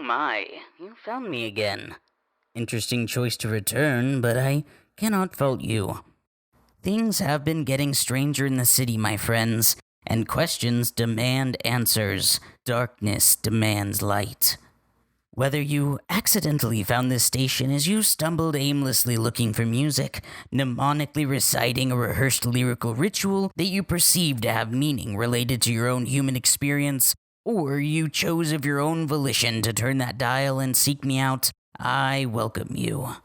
Oh my, you found me again. Interesting choice to return, but I cannot fault you. Things have been getting stranger in the city, my friends, and questions demand answers. Darkness demands light. Whether you accidentally found this station as you stumbled aimlessly looking for music, mnemonically reciting a rehearsed lyrical ritual that you perceived to have meaning related to your own human experience, or you chose of your own volition to turn that dial and seek me out, I welcome you.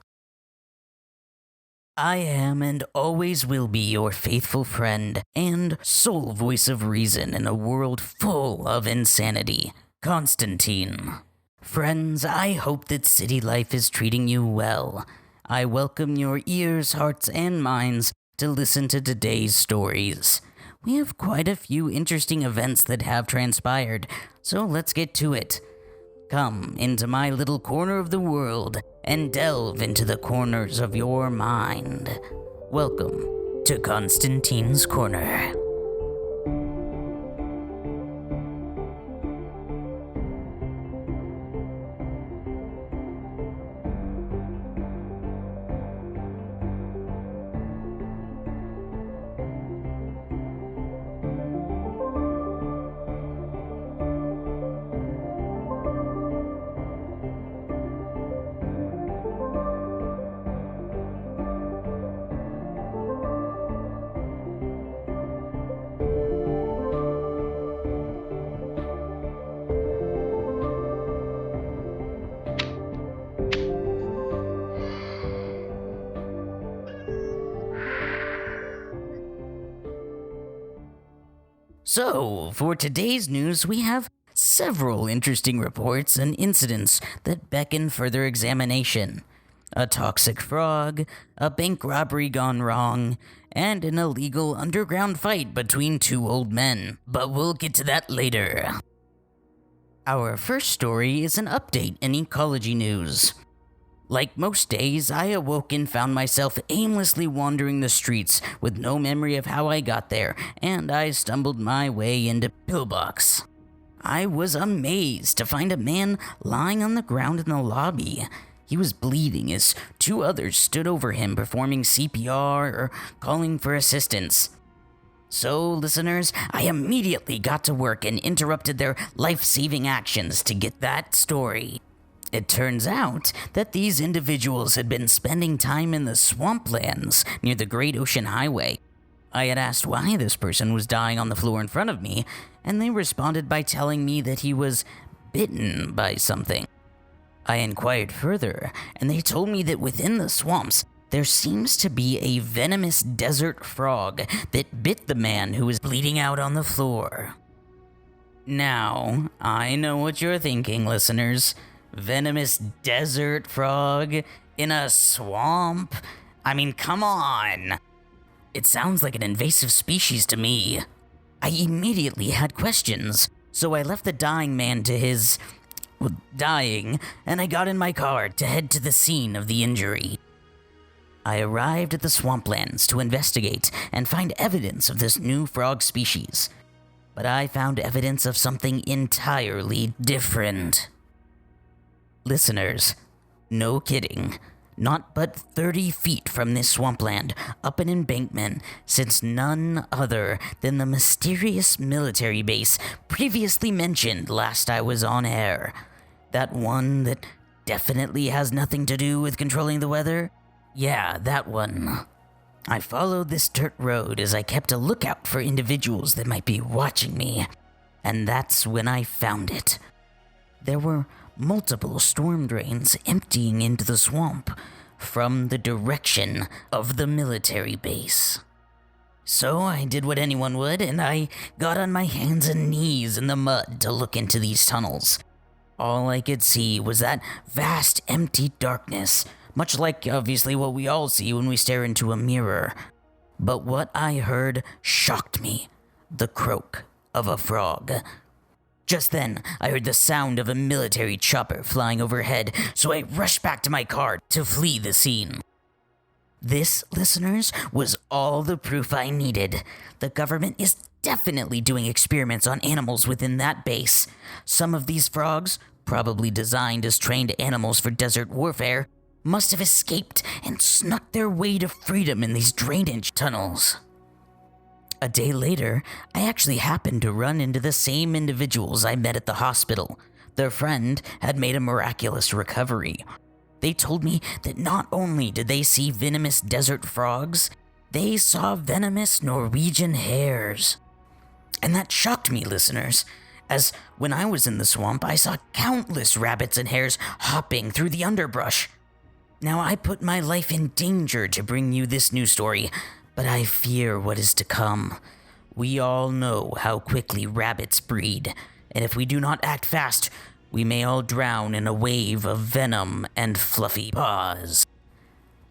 I am and always will be your faithful friend and sole voice of reason in a world full of insanity, Constantine. Friends, I hope that city life is treating you well. I welcome your ears, hearts, and minds to listen to today's stories. We have quite a few interesting events that have transpired, so let's get to it. Come into my little corner of the world and delve into the corners of your mind. Welcome to Constantine's Corner. So, for today's news, we have several interesting reports and incidents that beckon further examination. A toxic frog, a bank robbery gone wrong, and an illegal underground fight between two old men. But we'll get to that later. Our first story is an update in ecology news. Like most days, I awoke and found myself aimlessly wandering the streets with no memory of how I got there, and I stumbled my way into Pillbox. I was amazed to find a man lying on the ground in the lobby. He was bleeding as two others stood over him performing CPR or calling for assistance. So, listeners, I immediately got to work and interrupted their life-saving actions to get that story. It turns out that these individuals had been spending time in the swamplands near the Great Ocean Highway. I had asked why this person was dying on the floor in front of me, and they responded by telling me that he was bitten by something. I inquired further, and they told me that within the swamps, there seems to be a venomous desert frog that bit the man who was bleeding out on the floor. Now, I know what you're thinking, listeners. Venomous desert frog in a swamp? I mean, come on. It sounds like an invasive species to me. I immediately had questions, so I left the dying man to his dying, and I got in my car to head to the scene of the injury. I arrived at the swamplands to investigate and find evidence of this new frog species, but I found evidence of something entirely different. Listeners, no kidding, not but 30 feet from this swampland, up an embankment, sits none other than the mysterious military base previously mentioned last I was on air. That one that definitely has nothing to do with controlling the weather? Yeah, that one. I followed this dirt road as I kept a lookout for individuals that might be watching me, and that's when I found it. There were multiple storm drains emptying into the swamp from the direction of the military base. So I did what anyone would, and I got on my hands and knees in the mud to look into these tunnels. All I could see was that vast empty darkness, much like obviously what we all see when we stare into a mirror. But what I heard shocked me, the croak of a frog. Just then, I heard the sound of a military chopper flying overhead, so I rushed back to my car to flee the scene. This, listeners, was all the proof I needed. The government is definitely doing experiments on animals within that base. Some of these frogs probably designed as trained animals for desert warfare, must have escaped and snuck their way to freedom in these drainage tunnels. A day later, I actually happened to run into the same individuals I met at the hospital. Their friend had made a miraculous recovery. They told me that not only did they see venomous desert frogs, they saw venomous Norwegian hares. And that shocked me, listeners, as when I was in the swamp, I saw countless rabbits and hares hopping through the underbrush. Now, I put my life in danger to bring you this news story, but I fear what is to come. We all know how quickly rabbits breed, and if we do not act fast, we may all drown in a wave of venom and fluffy paws.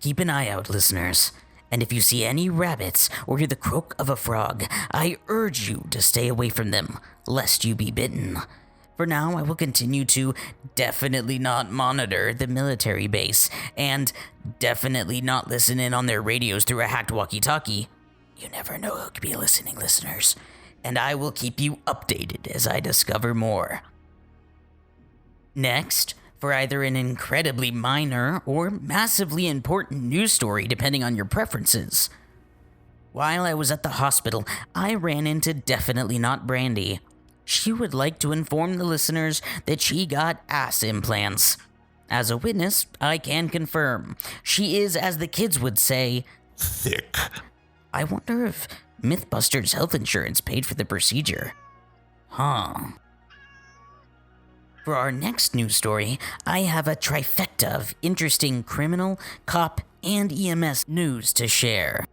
Keep an eye out, listeners, and if you see any rabbits or hear the croak of a frog, I urge you to stay away from them, lest you be bitten. For now, I will continue to definitely not monitor the military base, and definitely not listen in on their radios through a hacked walkie-talkie. You never know who could be listening, listeners, and I will keep you updated as I discover more. Next, for either an incredibly minor or massively important news story depending on your preferences. While I was at the hospital, I ran into Definitely Not Brandy. She would like to inform the listeners that she got ass implants. As a witness, I can confirm. She is, as the kids would say, thick. I wonder if Mythbusters health insurance paid for the procedure. For our next news story, I have a trifecta of interesting criminal, cop, and EMS news to share.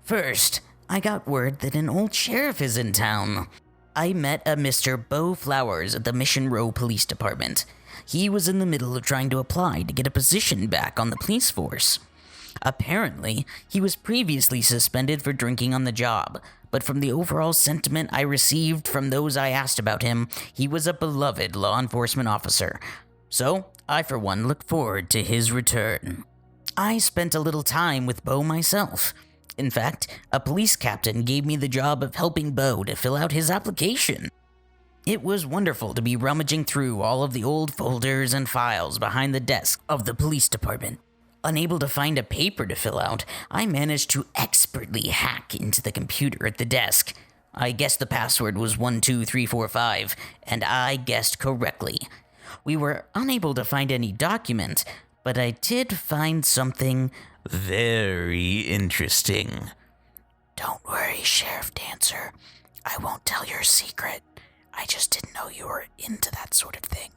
First, I got word that an old sheriff is in town. I met a Mr. Bo Flowers at the Mission Row Police Department. He was in the middle of trying to apply to get a position back on the police force. Apparently, he was previously suspended for drinking on the job, but from the overall sentiment I received from those I asked about him, he was a beloved law enforcement officer. So, I for one look forward to his return. I spent a little time with Bo myself. In fact, a police captain gave me the job of helping Bo to fill out his application. It was wonderful to be rummaging through all of the old folders and files behind the desk of the police department. Unable to find a paper to fill out, I managed to expertly hack into the computer at the desk. I guessed the password was 12345, and I guessed correctly. We were unable to find any document, but I did find something very interesting. Don't worry, Sheriff Dancer. I won't tell your secret. I just didn't know you were into that sort of thing.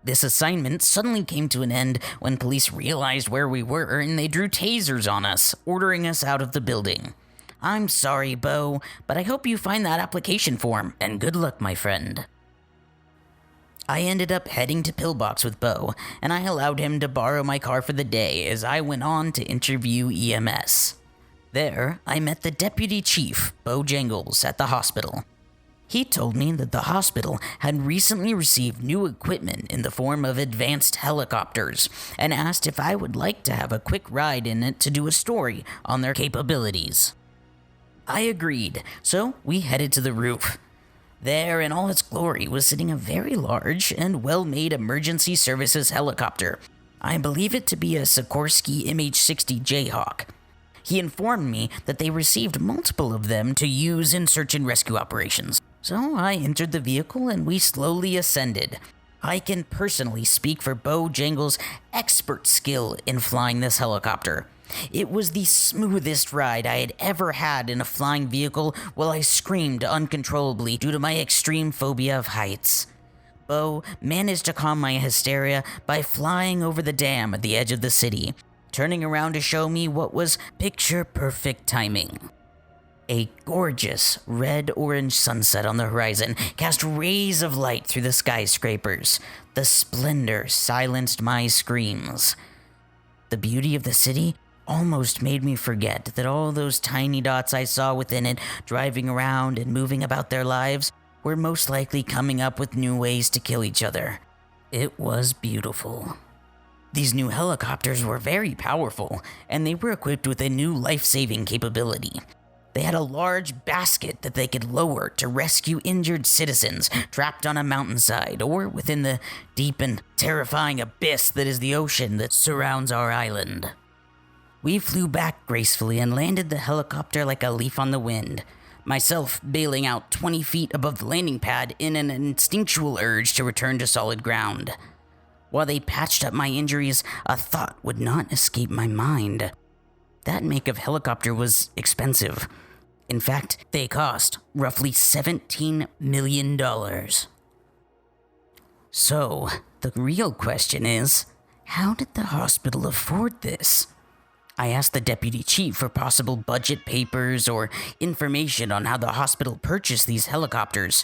This assignment suddenly came to an end when police realized where we were and they drew tasers on us, ordering us out of the building. I'm sorry, Bo, but I hope you find that application form, and good luck, my friend. I ended up heading to Pillbox with Bo, and I allowed him to borrow my car for the day as I went on to interview EMS. There, I met the deputy chief, Bo Jangles, at the hospital. He told me that the hospital had recently received new equipment in the form of advanced helicopters, and asked if I would like to have a quick ride in it to do a story on their capabilities. I agreed, so we headed to the roof. There, in all its glory, was sitting a very large and well-made emergency services helicopter. I believe it to be a Sikorsky MH-60 Jayhawk. He informed me that they received multiple of them to use in search and rescue operations. So I entered the vehicle and we slowly ascended. I can personally speak for Bo Jangles' expert skill in flying this helicopter. It was the smoothest ride I had ever had in a flying vehicle while I screamed uncontrollably due to my extreme phobia of heights. Bo managed to calm my hysteria by flying over the dam at the edge of the city, turning around to show me what was picture-perfect timing. A gorgeous red-orange sunset on the horizon cast rays of light through the skyscrapers. The splendor silenced my screams. The beauty of the city almost made me forget that all those tiny dots I saw within it, driving around and moving about their lives, were most likely coming up with new ways to kill each other. It was beautiful. These new helicopters were very powerful, and they were equipped with a new life-saving capability. They had a large basket that they could lower to rescue injured citizens trapped on a mountainside or within the deep and terrifying abyss that is the ocean that surrounds our island. We flew back gracefully and landed the helicopter like a leaf on the wind, myself bailing out 20 feet above the landing pad in an instinctual urge to return to solid ground. While they patched up my injuries, a thought would not escape my mind. That make of helicopter was expensive. In fact, they cost roughly $17 million. So, the real question is, how did the hospital afford this? I asked the deputy chief for possible budget papers or information on how the hospital purchased these helicopters,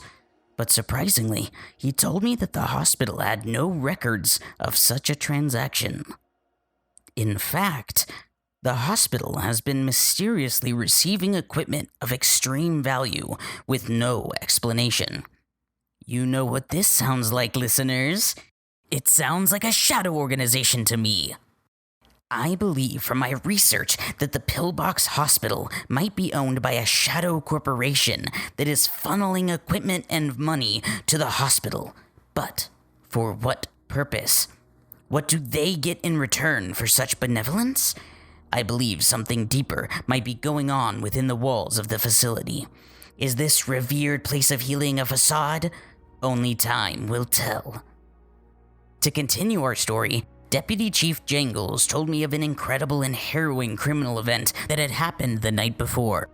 but surprisingly, he told me that the hospital had no records of such a transaction. In fact, the hospital has been mysteriously receiving equipment of extreme value with no explanation. You know what this sounds like, listeners? It sounds like a shadow organization to me. I believe from my research that the Pillbox Hospital might be owned by a shadow corporation that is funneling equipment and money to the hospital. But for what purpose? What do they get in return for such benevolence? I believe something deeper might be going on within the walls of the facility. Is this revered place of healing a facade? Only time will tell. To continue our story, Deputy Chief Jangles told me of an incredible and harrowing criminal event that had happened the night before.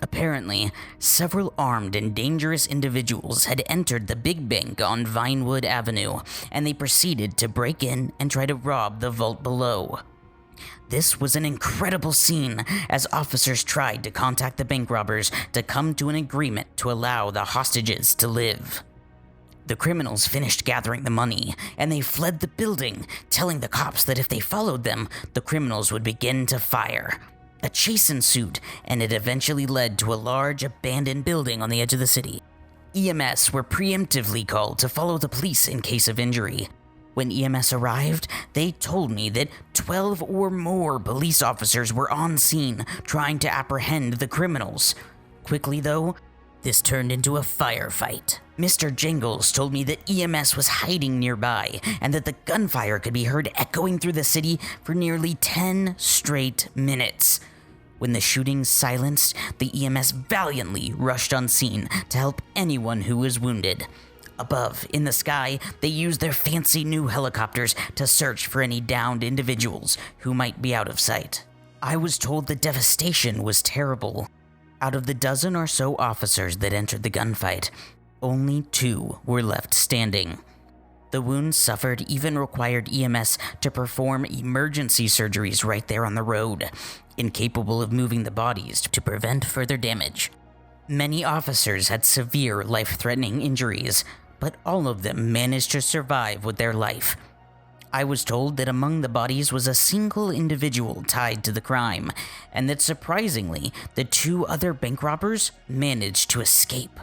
Apparently, several armed and dangerous individuals had entered the big bank on Vinewood Avenue, and they proceeded to break in and try to rob the vault below. This was an incredible scene as officers tried to contact the bank robbers to come to an agreement to allow the hostages to live. The criminals finished gathering the money, and they fled the building, telling the cops that if they followed them, the criminals would begin to fire. A chase ensued, and it eventually led to a large abandoned building on the edge of the city. EMS were preemptively called to follow the police in case of injury. When EMS arrived, they told me that 12 or more police officers were on scene trying to apprehend the criminals. Quickly, though, this turned into a firefight. Mr. Jangles told me that EMS was hiding nearby and that the gunfire could be heard echoing through the city for nearly 10 straight minutes. When the shooting silenced, the EMS valiantly rushed on scene to help anyone who was wounded. Above, in the sky, they used their fancy new helicopters to search for any downed individuals who might be out of sight. I was told the devastation was terrible. Out of the dozen or so officers that entered the gunfight, only 2 were left standing. The wounds suffered even required EMS to perform emergency surgeries right there on the road, incapable of moving the bodies to prevent further damage. Many officers had severe life-threatening injuries, but all of them managed to survive with their life. I was told that among the bodies was a single individual tied to the crime, and that surprisingly, the 2 other bank robbers managed to escape.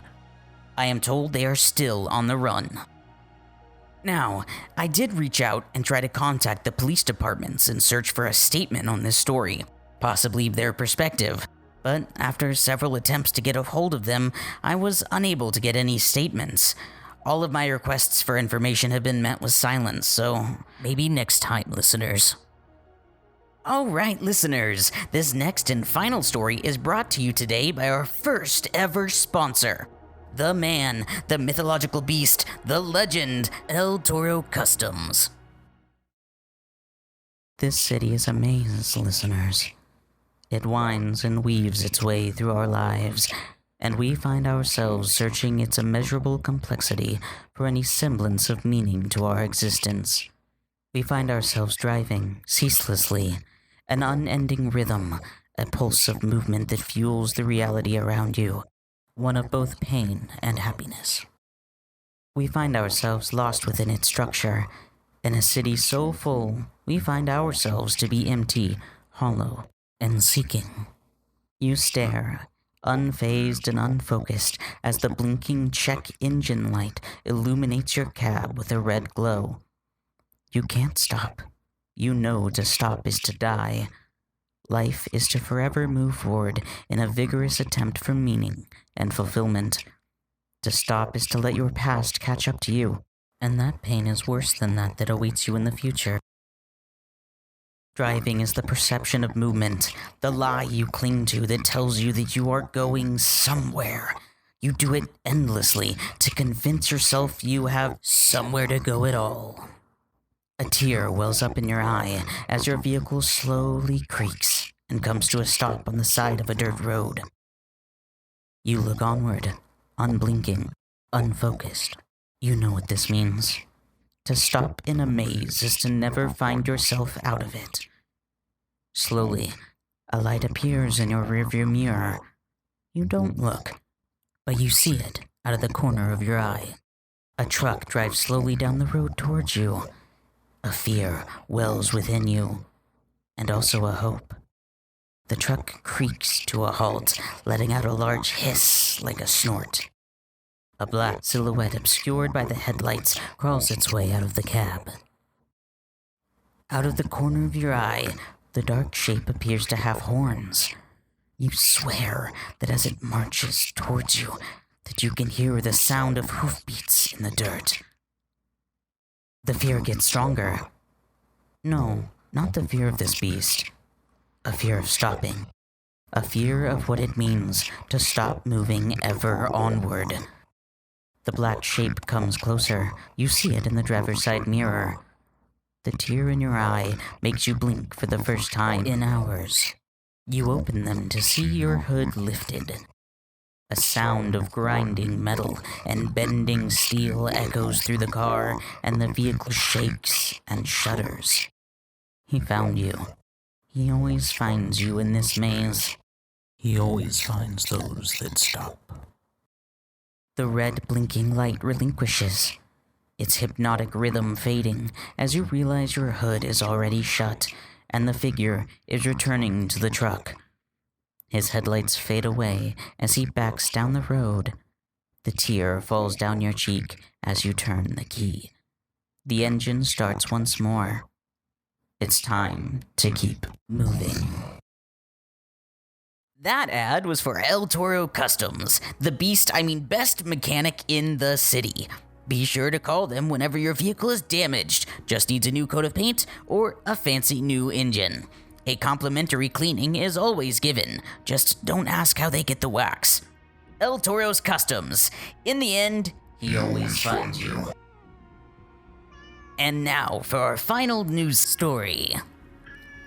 I am told they are still on the run. Now, I did reach out and try to contact the police departments and search for a statement on this story, possibly their perspective, but after several attempts to get a hold of them, I was unable to get any statements. All of my requests for information have been met with silence, so maybe next time, listeners. Alright, listeners, this next and final story is brought to you today by our first ever sponsor. The man, the mythological beast, the legend, El Toro Customs. This city is a maze, listeners. It winds and weaves its way through our lives, and we find ourselves searching its immeasurable complexity for any semblance of meaning to our existence. We find ourselves driving, ceaselessly, an unending rhythm, a pulse of movement that fuels the reality around you, one of both pain and happiness. We find ourselves lost within its structure, in a city so full, we find ourselves to be empty, hollow, and seeking. You stare, unfazed and unfocused, as the blinking check engine light illuminates your cab with a red glow. You can't stop. You know to stop is to die. Life is to forever move forward in a vigorous attempt for meaning and fulfillment. To stop is to let your past catch up to you, and that pain is worse than that awaits you in the future. Driving is the perception of movement, the lie you cling to that tells you that you are going somewhere. You do it endlessly to convince yourself you have somewhere to go at all. A tear wells up in your eye as your vehicle slowly creaks and comes to a stop on the side of a dirt road. You look onward, unblinking, unfocused. You know what this means. To stop in a maze is to never find yourself out of it. Slowly, a light appears in your rearview mirror. You don't look, but you see it out of the corner of your eye. A truck drives slowly down the road towards you. A fear wells within you, and also a hope. The truck creaks to a halt, letting out a large hiss like a snort. A black silhouette obscured by the headlights crawls its way out of the cab. Out of the corner of your eye, the dark shape appears to have horns. You swear that as it marches towards you, that you can hear the sound of hoofbeats in the dirt. The fear gets stronger. No, not the fear of this beast. A fear of stopping. A fear of what it means to stop moving ever onward. The black shape comes closer. You see it in the driver's side mirror. The tear in your eye makes you blink for the first time in hours. You open them to see your hood lifted. A sound of grinding metal and bending steel echoes through the car, and the vehicle shakes and shudders. He found you. He always finds you in this maze. He always finds those that stop. The red blinking light relinquishes, its hypnotic rhythm fading as you realize your hood is already shut and the figure is returning to the truck. His headlights fade away as he backs down the road. The tear falls down your cheek as you turn the key. The engine starts once more. It's time to keep moving. That ad was for El Toro Customs, the best mechanic in the city. Be sure to call them whenever your vehicle is damaged, just needs a new coat of paint, or a fancy new engine. A complimentary cleaning is always given, just don't ask how they get the wax. El Toro's Customs. In the end, he always finds you. And now for our final news story.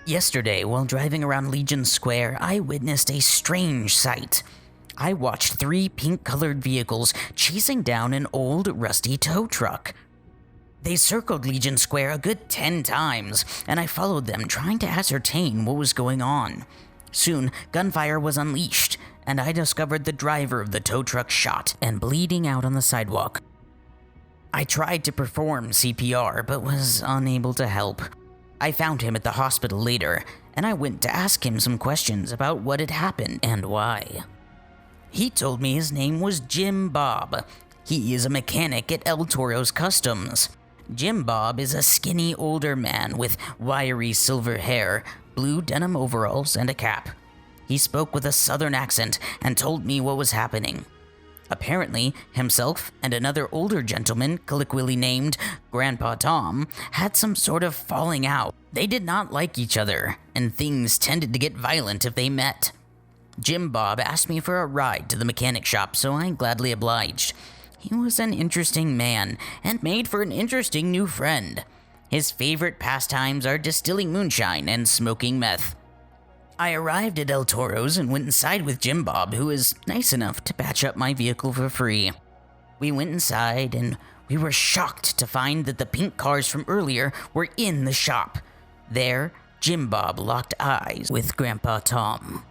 Yesterday, while driving around Legion Square, I witnessed a strange sight. I watched 3 pink-colored vehicles chasing down an old, rusty tow truck. They circled Legion Square a good 10 times, and I followed them, trying to ascertain what was going on. Soon, gunfire was unleashed, and I discovered the driver of the tow truck shot and bleeding out on the sidewalk. I tried to perform CPR, but was unable to help. I found him at the hospital later, and I went to ask him some questions about what had happened and why. He told me his name was Jim Bob. He is a mechanic at El Toro's Customs. Jim Bob is a skinny older man with wiry silver hair, blue denim overalls, and a cap. He spoke with a southern accent and told me what was happening. Apparently, himself and another older gentleman, colloquially named Grandpa Tom, had some sort of falling out. They did not like each other, and things tended to get violent if they met. Jim Bob asked me for a ride to the mechanic shop, so I gladly obliged. He was an interesting man, and made for an interesting new friend. His favorite pastimes are distilling moonshine and smoking meth. I arrived at El Toro's and went inside with Jim Bob, who was nice enough to patch up my vehicle for free. We went inside, and we were shocked to find that the pink cars from earlier were in the shop. There, Jim Bob locked eyes with Grandpa Tom.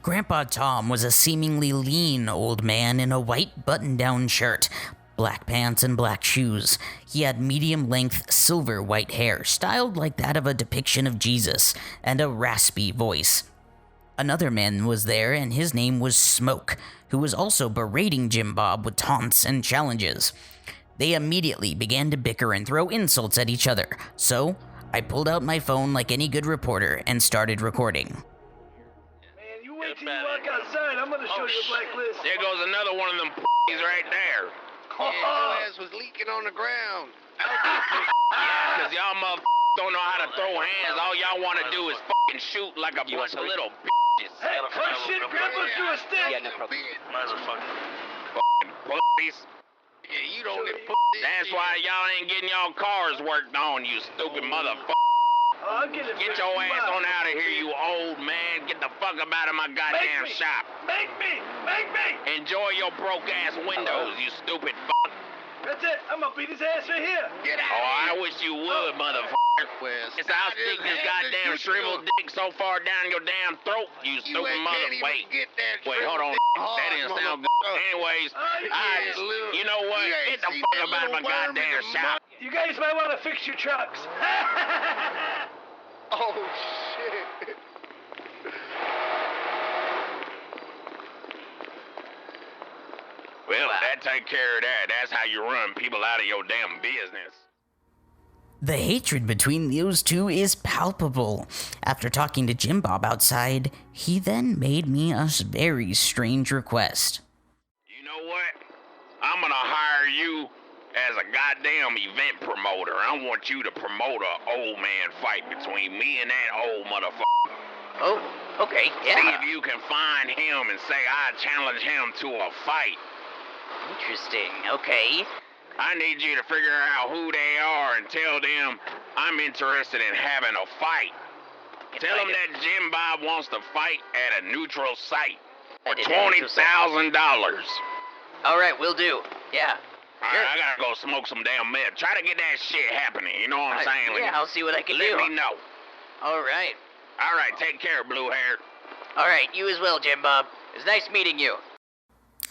Grandpa Tom was a seemingly lean old man in a white button-down shirt, black pants, and black shoes. He had medium-length silver white hair, styled like that of a depiction of Jesus, and a raspy voice. Another man was there, and his name was Smoke, who was also berating Jim Bob with taunts and challenges. They immediately began to bicker and throw insults at each other, so I pulled out my phone like any good reporter and started recording. Man, you wait till you walk outside. I'm gonna show you a blacklist. There goes another one of them right there. Yeah, your ass was leaking on the ground. Yeah, cause y'all motherfuckers don't know how to throw hands. All y'all wanna do is fucking shoot like a bunch of little bitches. Hey, oh shit, Grandpa's through a stick. Yeah, no problem. Motherfucker. Fucking pussies. Yeah, you don't get That's why y'all ain't getting y'all cars worked on, you stupid motherfucker. Oh, I'll get it. Get your ass on out of here, you old man. Get the fuck up out of my goddamn shop. Make me! Enjoy your broke-ass windows, you stupid fuck. That's it. I'm gonna beat his ass right here. Get out. Oh, I wish you would, motherfucker. It's I'll stick this goddamn shriveled dick so far down your damn throat, you stupid motherfucker. Wait, hold on. That didn't sound good. Anyways, you know what? Get the fuck up out of my goddamn shop. You guys might want to fix your trucks. Oh, shit. Well, that take care of that. That's how you run people out of your damn business. The hatred between those two is palpable. After talking to Jim Bob outside, he then made me a very strange request. You know what? I'm gonna hire you as a goddamn event promoter. I want you to promote a old man fight between me and that old motherfucker. Oh, okay, See if you can find him and say I challenge him to a fight. Interesting, okay. I need you to figure out who they are and tell them I'm interested in having a fight. Tell them that Jim Bob wants to fight at a neutral site for $20,000. All right, will do. Yeah. All right, I gotta go smoke some damn meth. Try to get that shit happening, you know what I'm saying? Yeah, I'll see what I can do. Let me know. All right. All right, take care, blue hair. All right, you as well, Jim Bob. It was nice meeting you.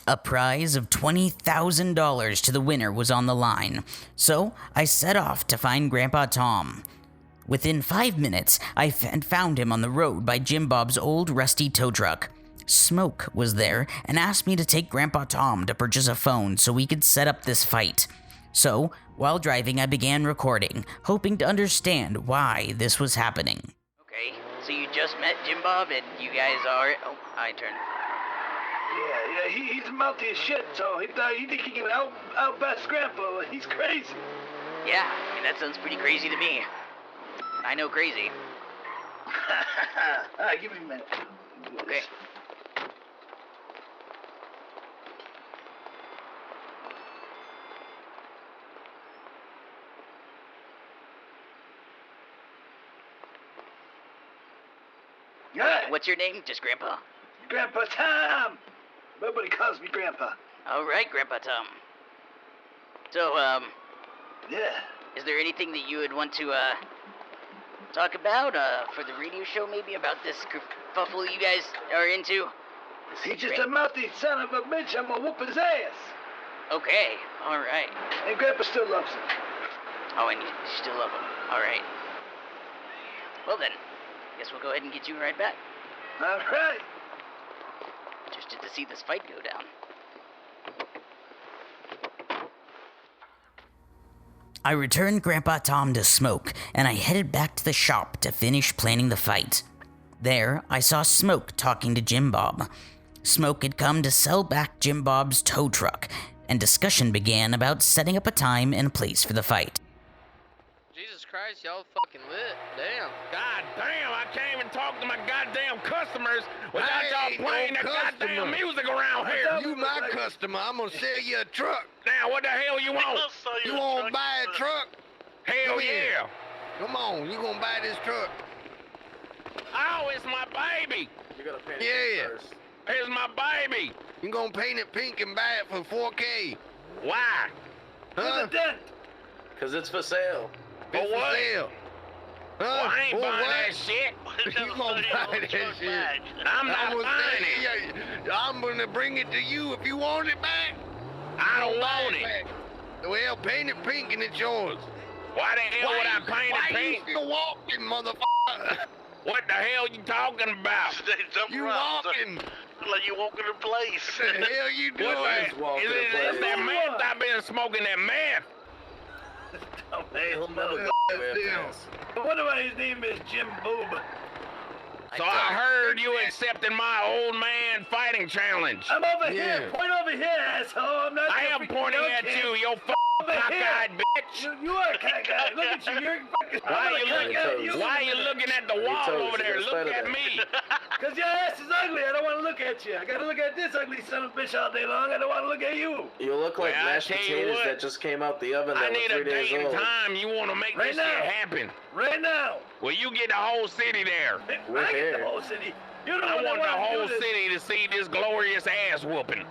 A prize of $20,000 to the winner was on the line, so I set off to find Grandpa Tom. Within 5 minutes, I found him on the road by Jim Bob's old rusty tow truck. Smoke was there and asked me to take Grandpa Tom to purchase a phone so we could set up this fight. So, while driving, I began recording, hoping to understand why this was happening. Okay, so you just met Jim Bob and you guys are... Oh, I turned... Yeah, he's mouthy as shit, so he think he can outbest Grandpa. He's crazy. Yeah, I mean, that sounds pretty crazy to me. I know crazy. All right, give me a minute. Okay. All right. What's your name? Just Grandpa? Grandpa Tom. Nobody calls me Grandpa. All right, Grandpa Tom. So, Yeah. is there anything that you would want to, talk about, for the radio show, maybe, about this kerfuffle you guys are into? He's just a mouthy son of a bitch. I'm gonna whoop his ass. Okay, all right. And Grandpa still loves him. Oh, and you still love him. All right. Well then, guess we'll go ahead and get you right back. All right. Interested to see this fight go down. I returned Grandpa Tom to Smoke, and I headed back to the shop to finish planning the fight. There, I saw Smoke talking to Jim Bob. Smoke had come to sell back Jim Bob's tow truck, and discussion began about setting up a time and a place for the fight. Jesus Christ, y'all fucking lit. Damn. God damn, I can't even talk to my goddamn customers without y'all playing that goddamn music around here. You my customer. I'm gonna sell you a truck. Now, what the hell you want? You wanna buy a truck? Hell Come here. yeah. Come on, you gonna buy this truck? Oh, it's my baby. You gotta pay Yeah. first. It's my baby. You gonna paint it pink and buy it for $4K? Why? Huh? Dent. Cause it's for sale. It's for what? sale. Huh? Well, I ain't For buying what? that shit. You gonna buy that shit? I'm not gonna buying say, it. yeah, I'm gonna bring it to you if you want it back. I don't Buy want it. back. Well, paint it pink and it's yours. Why the hell would I paint it pink? You still walking, motherfucker? What the hell you talking about? You walking? Like you walking in place. What the hell you What doing? the, walking is it in that place. meth? I've been smoking that meth. Oh, hell no. I wonder why his name is Jim Boob. So I heard you accepting my old man fighting challenge. I'm over here. Point over here, asshole. I'm not. I am pointing at you, you cockeyed bitch. You are cockeyed. Look at you. You're fucking. Why are you looking at the wall over there? Look at me. Because your ass is ugly. I don't want to look at you. I got to look at this ugly son of a bitch all day long. I don't want to look at you. You look like mashed potatoes that just came out the oven that were 3 days old. I need a date and time. You want to make this shit happen. Right now. Well, you get the whole city there. I get the whole city. I want the whole city to see this glorious ass whooping.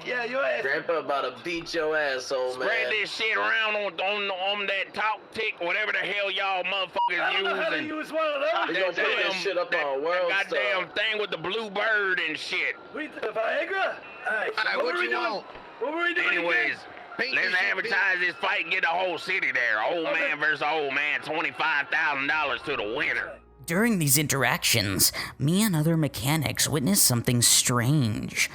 Yeah, your ass. Grandpa about to beat your ass, old man. Spread this shit around on that talk tick, whatever the hell y'all motherfuckers I don't know how to use one of those. We're gonna put that shit up on World Star. Goddamn thing with the blue bird and shit. Wait, the Viagra? Alright, what were we doing? What were we doing? Anyways, let's advertise this fight and get the whole city there. Old man versus old man, $25,000 to the winner. During these interactions, me and other mechanics witnessed something strange.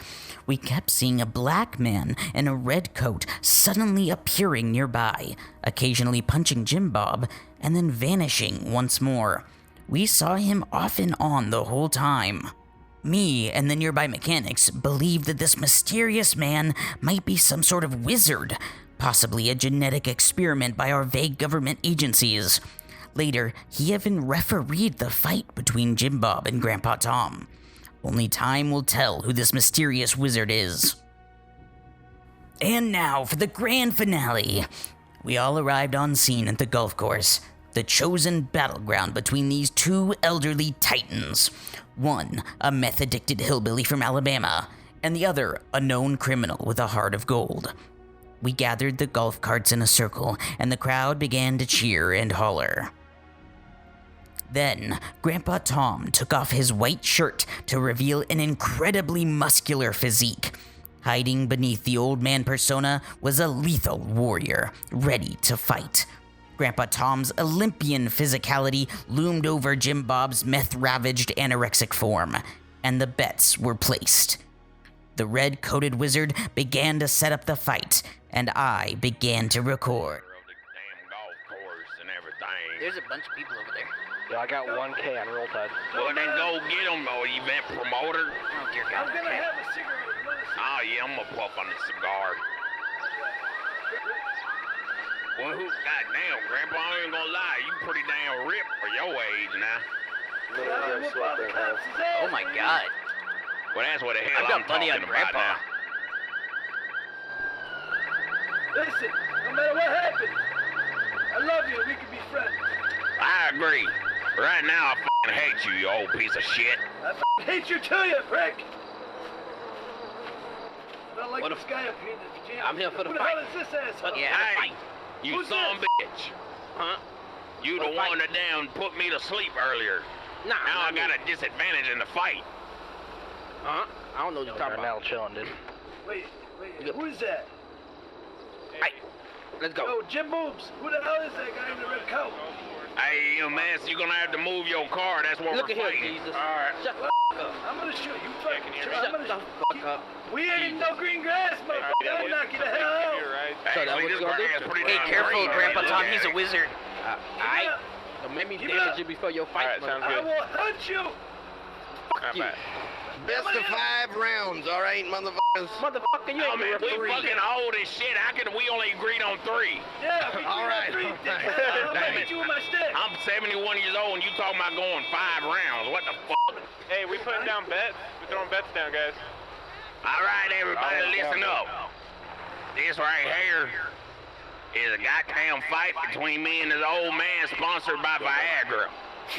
We kept seeing a black man in a red coat suddenly appearing nearby, occasionally punching Jim Bob, and then vanishing once more. We saw him off and on the whole time. Me and the nearby mechanics believed that this mysterious man might be some sort of wizard, possibly a genetic experiment by our vague government agencies. Later, he even refereed the fight between Jim Bob and Grandpa Tom. Only time will tell who this mysterious wizard is. And now for the grand finale. We all arrived on scene at the golf course, the chosen battleground between these two elderly titans. One, a meth-addicted hillbilly from Alabama, and the other, a known criminal with a heart of gold. We gathered the golf carts in a circle, and the crowd began to cheer and holler. Then, Grandpa Tom took off his white shirt to reveal an incredibly muscular physique. Hiding beneath the old man persona was a lethal warrior, ready to fight. Grandpa Tom's Olympian physicality loomed over Jim Bob's meth-ravaged anorexic form, and the bets were placed. The red-coated wizard began to set up the fight, and I began to record. There's a bunch of people over there. Yeah, I got 1K on roll tide. Well, then go get him, event promoter. Oh, dear God. I'm gonna have a cigarette. Oh, yeah, I'm gonna puff on the cigar. Well, goddamn, Grandpa, I ain't gonna lie, you pretty damn ripped for your age now. Oh, my God. Well, that's what the hell I've got I'm plenty talking on about Grandpa. now. Listen, no matter what happens, I love you and we can be friends. I agree. Right now, I fucking hate you, you old piece of shit. I fucking hate you too, you prick. I don't like this guy up here in the gym. I'm here for the Who fight. the hell is this asshole? Yeah, Hey, you Who's son of a bitch. Huh? You the one that down put me to sleep earlier. Nah, Now I got a disadvantage in the fight. Huh? I don't know what you're talking about. Now chilling, dude. Wait, who is that? Hey, let's go. Oh, Jim Boobs. Who the hell is that guy in the red coat? Hey, you man, so you're gonna have to move your car. That's what Look we're at here, fighting. Jesus. All right. Shut the up. I'm gonna shoot you. Fucking Shut the fuck up. We ain't no green grass, motherfucker. I'll knock you the hell out. Hey, So that see, what this you gonna grass do? pretty Hey, damn careful, green. Grandpa Look Tom. at He's a it. wizard. Aight? up. Don't make me Keep it damage up. you before your fight. Alright, sounds I good. will hunt you. Fuck you. Best of 5 rounds, all right, motherfuckers. Motherfucker, you Oh, ain't man, the we referee. fucking old as shit. We only agreed on 3. Yeah, we All right. I'll Damn hit it. you with my stick. I'm 71 years old and you talking about going 5 rounds. What the fuck? Hey, we putting down bets. We're throwing bets down, guys. All right, everybody, listen up. This right here is a goddamn fight between me and this old man sponsored by Viagra.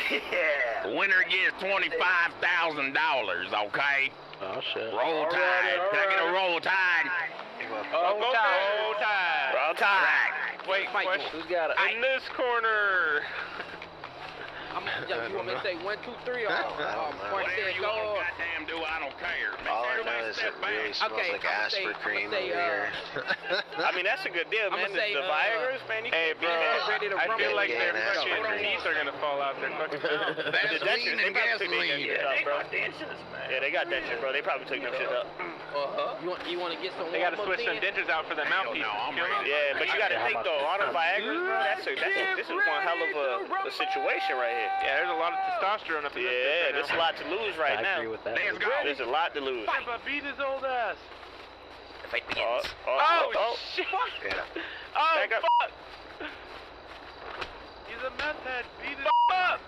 Yeah. The winner gets $25,000, okay? Oh, shit. Roll Tide. Can I get a roll Tide? Roll Tide. Roll Tide. Wait, Fight, question. Who's got it? In this corner. You want me to say 1, 2, 3 or Mark Whatever said you go? want to goddamn do, I don't care. All I know is it really smells like Asper cream over here. I mean, that's a good deal, man. say, The Viagra's, man. Hey, bro. ready to I rumble. feel like their Yeah, that's fucking pretty teeth are gonna fall out their fucking mouth. The dentures, they probably took their dentures out, bro. Yeah, they got dentures, bro. They probably took them shit up. You want to get some? They gotta switch some dentures out for the mouthpiece. Yeah, but you gotta think though, all the Viagra's, bro, this is one hell of a situation right here. Yeah, there's a lot of testosterone up in this. Yeah, there's a lot to lose right now. agree with that. Let's go. There's a lot to lose. Grandpa beat his old ass. The fight begins. Oh, shit. Yeah. Oh, Back up. fuck. He's a meth head. Beat his up.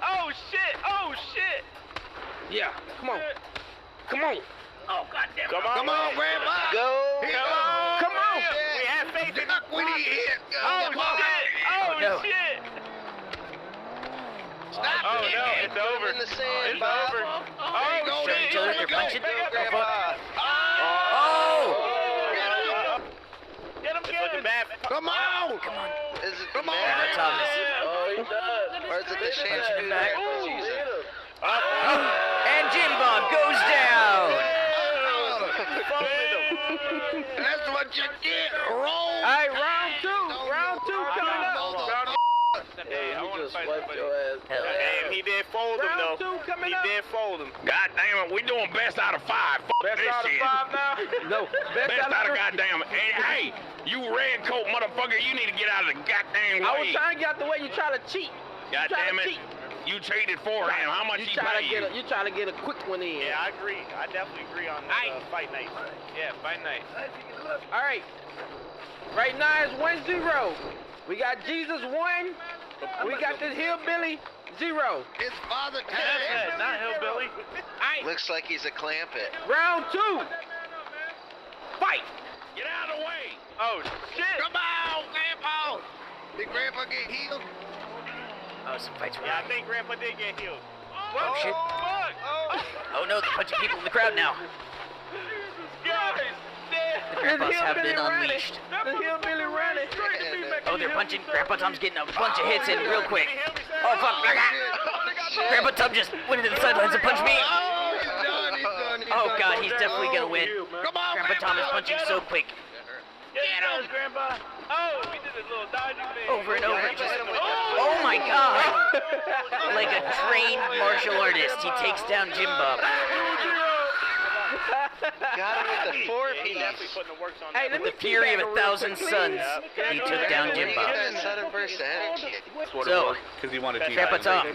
Oh, shit. Oh, shit. Yeah, come on. Come on. Oh, goddamn. Come on, Grandpa. Go. Come on. We have faith in Duck when he hit. Oh, shit. Oh, no. shit. Stop Oh, it. no, it's over. In the sand, It's Bob. over. Oh, Showing shit. each other, they're punching. Grandpa. Oh! Get him, It's looking bad. Come on. Is it the man? Grandpa Thomas. Oh, he does. Or is it the shampoo back. there? Jesus. And Jim Bob goes down. That's what you get. Roll. All right, round two. Round two coming up. Hey, I want to fight somebody. Hell yeah. Damn, he did fold him Round though. 2 coming He up. did fold him. God damn it, we doing best out of 5. Fuck Best this out of shit. 5 now? No, Best out of 3. goddamn. Hey, you red coat motherfucker, you need to get out of the goddamn way. I was trying to get out the way. You try to cheat. God damn it. You traded for him. How much You he try to pay get you? you try to get a quick one in. Yeah, I agree. I definitely agree on fight night. Yeah, fight night. All right. Right now it's 1-0. We got Jesus 1. We got this hillbilly 0. His father Meth head, not hillbilly. All right. looks like he's a clampet. Round 2. Fight. Get out of the way. Oh, shit. Come on, Grandpa. Did Grandpa get healed? Oh, some fights were Yeah, I think Grandpa did get healed. Oh, shit. Fuck. Oh no, they're punching people in the crowd now. Guys, The grandpas have been unleashed. The hillbilly running. Oh, they're punching. Grandpa Tom's getting a bunch of hits in real quick. Oh, fuck. Grandpa Tom just went into the sidelines and punched me. Oh, he's done. He's done. He's Oh, done. God, he's definitely going to win. Come on, Grandpa Tom is punching so quick. Get him, Grandpa. Oh, we did a little dodging thing. Over and over. Just, oh, my God. Like a trained martial artist, he takes down Jim Bob. Got him with the 4 He definitely piece. putting the works on Hey, that. let me The fury of 1,000 suns, he took down Jim Bob. That sudden burst of energy. So, Because he wanted to. Grandpa Tom,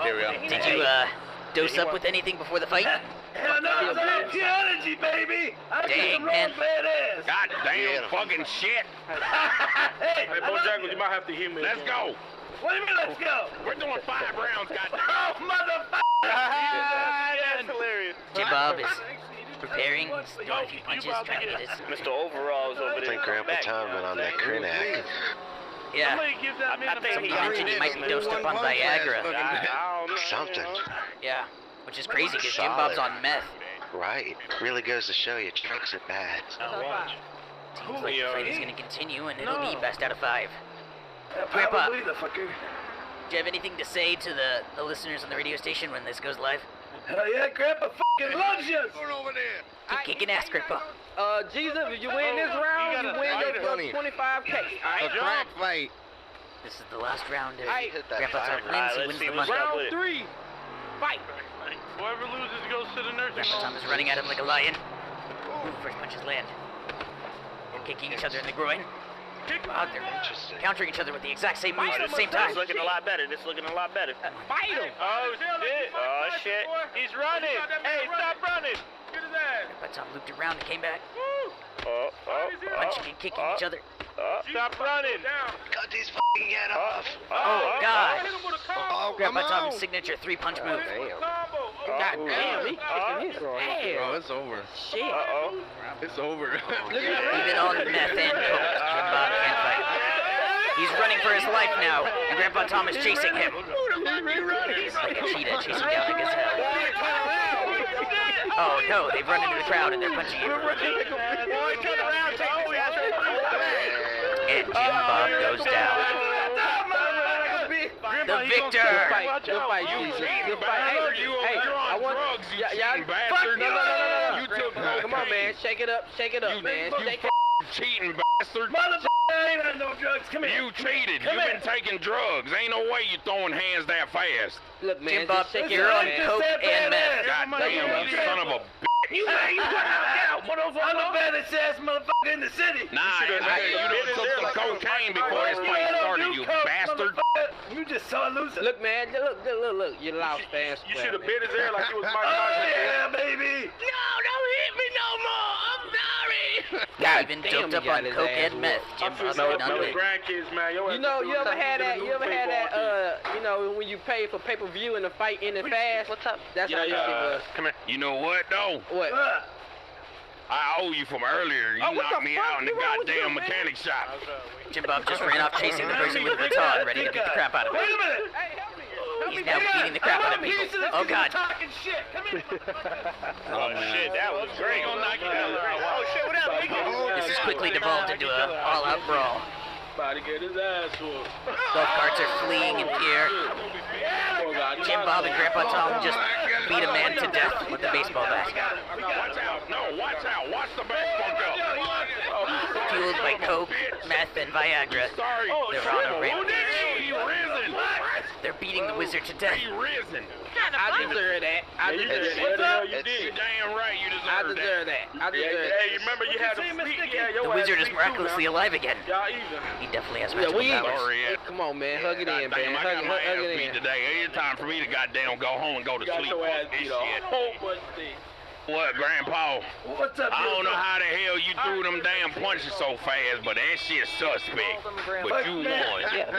Here we go. did you dose up with anything before the fight? Hell no, that's geology, baby. I Dang, get some man. role-playing ass. God damn fucking shit. Hey, Hey, Bojangles, you might have to hear me. Let's go. what do you mean, let's go? We're doing 5 rounds, goddamn. Oh, motherfucker. That's hilarious. Jim Bob is preparing, he's throwing a few punches, trying to get his... Mr. Overall's over I there. think Grandpa Tom been on that Krenak. Yeah, Somebody give that man I think somebody he got mentioned he might be dosed up on Viagra. Something. Yeah, which is crazy because Jim Bob's on meth. Right. Really goes to show you, drugs are bad. Seems like the fight is going to continue and it'll be best out of 5. Yeah, Grandpa. probably the fucker. Do you have anything to say to the listeners on the radio station when this goes live? Hell yeah, Grandpa fucking loves you. Keep kicking ass, Grandpa. Jesus, if you win this round, you win your first 25K. All right. Fight. This is the last round. If Aight. Hit that Grandpa Tom fire. wins, he Let's wins see the what's money. up. Round 3. Fight. Whoever loses goes to the nursing Grandpa Tom home. is running at him like a lion. Ooh, first punches land. They're kicking each other in the groin. Wow, they're Interesting. countering each other with the exact same moves at the same time. It's looking a lot better. This looking a lot better. Fight him. Oh, shit. Oh, shit. He's running. Hey, stop running. Get his ass. Grandpa Tom looped around and came back. Punching and kicking each other. Stop running. Cut his fucking head off. Oh, God. Hit him with a combo. Oh, come Grandpa on. Tom's signature 3-punch move. Combo. God damn, he kicking his ass. it's over. Shit. It's over. Even on meth and coke, Jim Bob can't fight. He's running for his life now, and Grandpa Tom is chasing him. He's like a cheetah chasing down a gazelle. Oh no, they've run into the crowd and they're punching him. And Jim Bob goes down. Victor. Good fight, Jesus. Good fight. Hey, I want drugs, you y'all. cheating bastard. No. You took Come on, man. Shake it up, man. Shake it. cheating bastard. Motherfucker, I ain't on no drugs. Come here. You cheated. Come You've here. been taking drugs. Ain't no way you throwing hands that fast. Look, man. Jim Bob, just shake you're it up, on man. coke and meth. Goddamn, you son of a bitch. You got knocked out, motherfucker. I'm the baddest ass motherfucker in the city. Nah, you done took some cocaine before this fight started, you bastard. You just saw a loser. Look, man. Look. You lost fast. You should have bit his ear like it was Mark Oh, Tyson. yeah, baby. No, don't hit me no more. I'm sorry. Got even damn, doped he up got on his coke ass and meth. Jim I feel Bob, so not bad doing with grandkids, man. You know, you ever had that? You know, when you pay for pay-per-view and the fight ended fast. What's up? That's how this shit was. Come here. You know what, though? What? I owe you from earlier. You what knocked the me fuck? out in the You wrong with you, goddamn man? mechanic shop. Jim Bob just ran off chasing the person with the baton, ready to beat the crap out of Wait him. a minute. Hey, help me. He's now beating the crap out of people. Oh God! Talking shit. Come here. Oh, shit, that was great. Oh, shit, what happened? This has quickly devolved into a all-out brawl. About to get his ass whooped. Both carts are fleeing in fear. Jim Bob and Grandpa Tom just beat a man to death with a baseball bat. Watch out. No, watch out. Watch the back fuck up. Fueled by coke, meth, and Viagra, Sorry. they're on a rampage. He risen. They're beating the wizard to death. He risen. I deserve that. I deserve What the that. hell you You're did? damn right you I deserve that. deserve that. I deserve Hey, that. remember you had to sleep. Yeah, The wizard is miraculously alive again. Y'all even. He definitely has Yeah, magical we powers. Sorry, Hey, come on, man. Hug it in, Goddamn, man. I got my ass Hug it beat in. today. It's time for me to goddamn go home and go to Got sleep. your ass Fuck beat this a shit. whole bunch of things. What, Grandpa? What's up, I don't know beautiful? how the hell you threw them damn punches so fast, but that shit's suspect. But you won. Listen,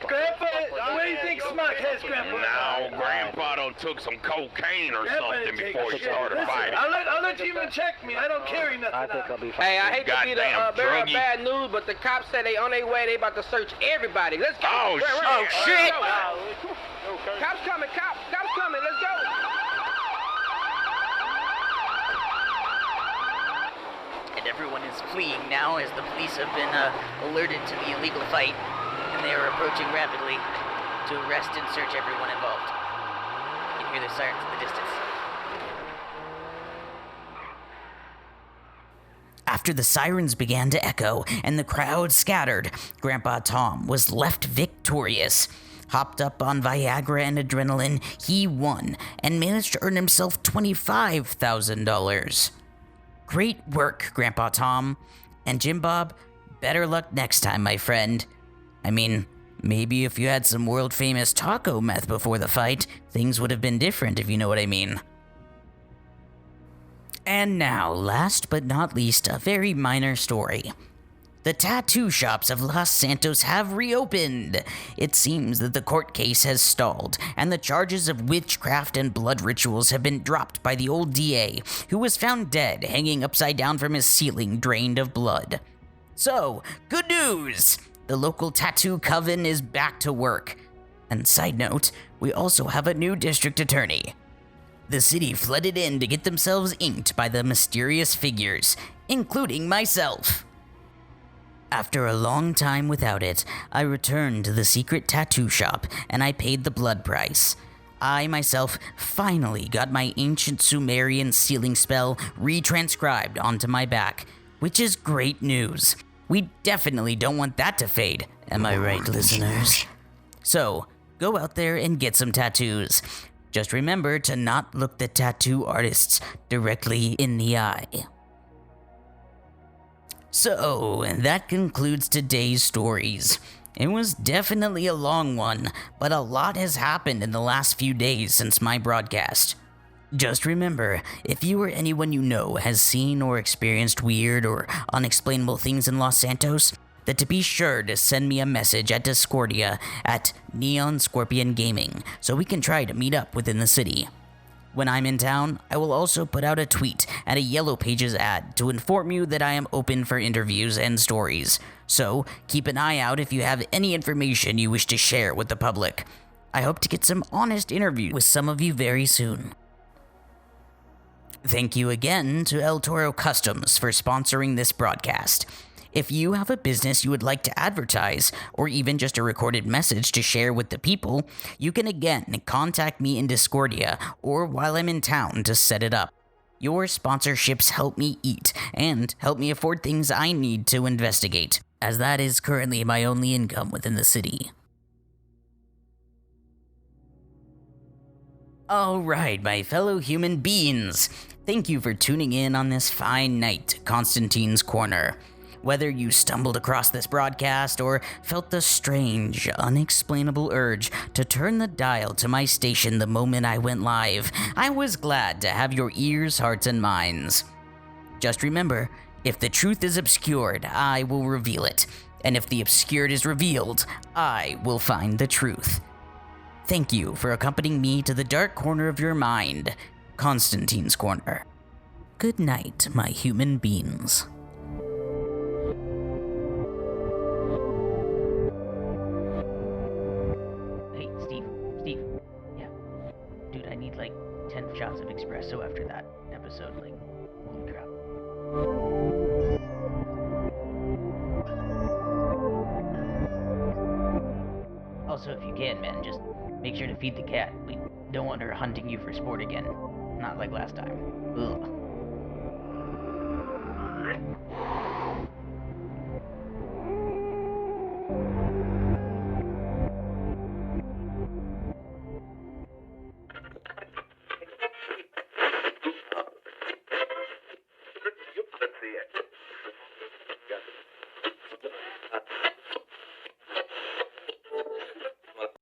Grandpa, what do you think Smock has, Grandpa? Now, Grandpa done took some cocaine or Grandpa something didn't take before he shit. started Listen, fighting. I'll let you even check me. I don't carry nothing. I think I'll be fine. Hey, I hate to be the Goddamn bearer of druggie. bad news, but the cops said they on their way. They about to search everybody. Let's go. Oh, shit. Oh shit! Cops coming. Cops coming. Let's go. And everyone is fleeing now as the police have been alerted to the illegal fight, and they are approaching rapidly to arrest and search everyone involved. You can hear the sirens in the distance. After the sirens began to echo and the crowd scattered, Grandpa Tom was left victorious. Hopped up on Viagra and adrenaline, he won and managed to earn himself $25,000. Great work, Grandpa Tom. And Jim Bob, better luck next time, my friend. I mean, maybe if you had some world-famous taco meth before the fight, things would have been different, if you know what I mean. And now, last but not least, a very minor story. The tattoo shops of Los Santos have reopened. It seems that the court case has stalled, and the charges of witchcraft and blood rituals have been dropped by the old DA, who was found dead hanging upside down from his ceiling, drained of blood. So, good news! The local tattoo coven is back to work. And side note, we also have a new district attorney. The city flooded in to get themselves inked by the mysterious figures, including myself. After a long time without it, I returned to the secret tattoo shop and I paid the blood price. I myself finally got my ancient Sumerian sealing spell retranscribed onto my back, which is great news. We definitely don't want that to fade, am I right, listeners? So, go out there and get some tattoos. Just remember to not look the tattoo artists directly in the eye. So, that concludes today's stories. It was definitely a long one, but a lot has happened in the last few days since my broadcast. Just remember, if you or anyone you know has seen or experienced weird or unexplainable things in Los Santos, that to be sure to send me a message at Discordia at Neon Scorpion Gaming so we can try to meet up within the city. When I'm in town, I will also put out a tweet and a Yellow Pages ad to inform you that I am open for interviews and stories. So, keep an eye out if you have any information you wish to share with the public. I hope to get some honest interviews with some of you very soon. Thank you again to El Toro Customs for sponsoring this broadcast. If you have a business you would like to advertise, or even just a recorded message to share with the people, you can again contact me in Discordia or while I'm in town to set it up. Your sponsorships help me eat and help me afford things I need to investigate, as that is currently my only income within the city. Alright, my fellow human beings, thank you for tuning in on this fine night to Constantine's Corner. Whether you stumbled across this broadcast or felt the strange, unexplainable urge to turn the dial to my station the moment I went live, I was glad to have your ears, hearts, and minds. Just remember, if the truth is obscured, I will reveal it. And if the obscured is revealed, I will find the truth. Thank you for accompanying me to the dark corner of your mind, Constantine's Corner. Good night, my human beings. Hey, Steve. Yeah. Dude, I need like 10 shots of espresso after that episode. Like, holy crap. Also, if you can, man, just make sure to feed the cat. We don't want her hunting you for sport again. Not like last time. Ugh.